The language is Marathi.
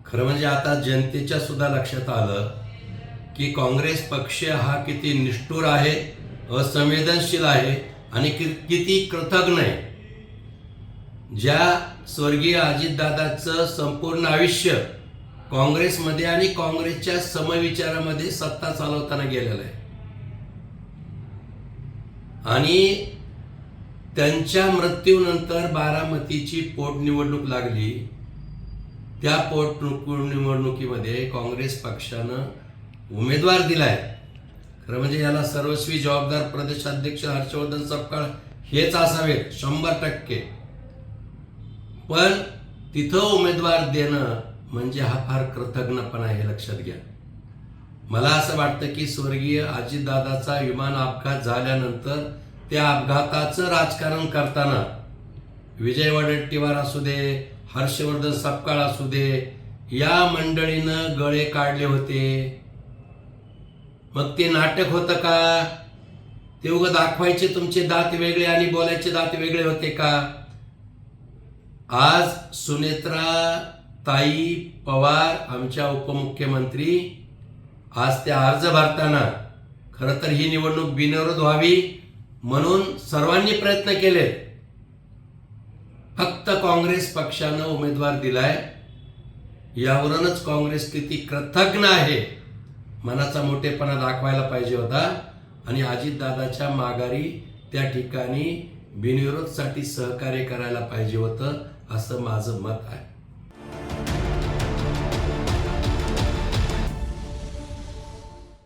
खरं म्हणजे आता जनतेच्या सुद्धा लक्षात आलं की काँग्रेस पक्ष हा किती निष्ठुर आहे, असंवेदनशील आहे आणि किती कृतज्ञ आहे. ज्या स्वर्गीय अजितदादाचं संपूर्ण आयुष्य काँग्रेसमध्ये आणि काँग्रेसच्या समविचारामध्ये सत्ता चालवताना गेलेलं आहे आणि त्यांच्या मृत्यूनंतर बारामतीची पोटनिवडणूक लागली. त्या पोटनिवडणुकीमध्ये काँग्रेस पक्षानं उमेदवार दिलाय. खरं म्हणजे याला सर्वस्वी जबाबदार प्रदेशाध्यक्ष हर्षवर्धन सपकाळ हेच असावेत 100%. पण तिथं उमेदवार देणं म्हणजे हा फार कृतज्ञपणा आहे, लक्षात घ्या. मला असं वाटतं की स्वर्गीय अजितदादाचा विमान अपघात झाल्यानंतर त्या अपघाताचं राजकारण करताना विजय वडेट्टीवार असू दे, हर्षवर्धन सपकाळ असू दे, या मंडळीनं गळे काढले होते. मग ते नाटक होतं का? ते उगाच दाखवायचे तुमचे दात वेगळे आणि बोलायचे दात वेगळे होते का? आज सुनेत्रा ताई पवार आमच्या उपमुख्यमंत्री आज त्या अर्ज भरताना खरं तर ही निवडणूक बिनविरोध व्हावी म्हणून सर्वांनी प्रयत्न केले. फक्त काँग्रेस पक्षानं उमेदवार दिलाय. यावरूनच काँग्रेस किती कृतज्ञ आहे, मनाचा मोठेपणा दाखवायला पाहिजे होता आणि अजितदादाच्या माघारी त्या ठिकाणी बिनविरोधसाठी सहकार्य करायला पाहिजे होतं, असं माझं मत आहे.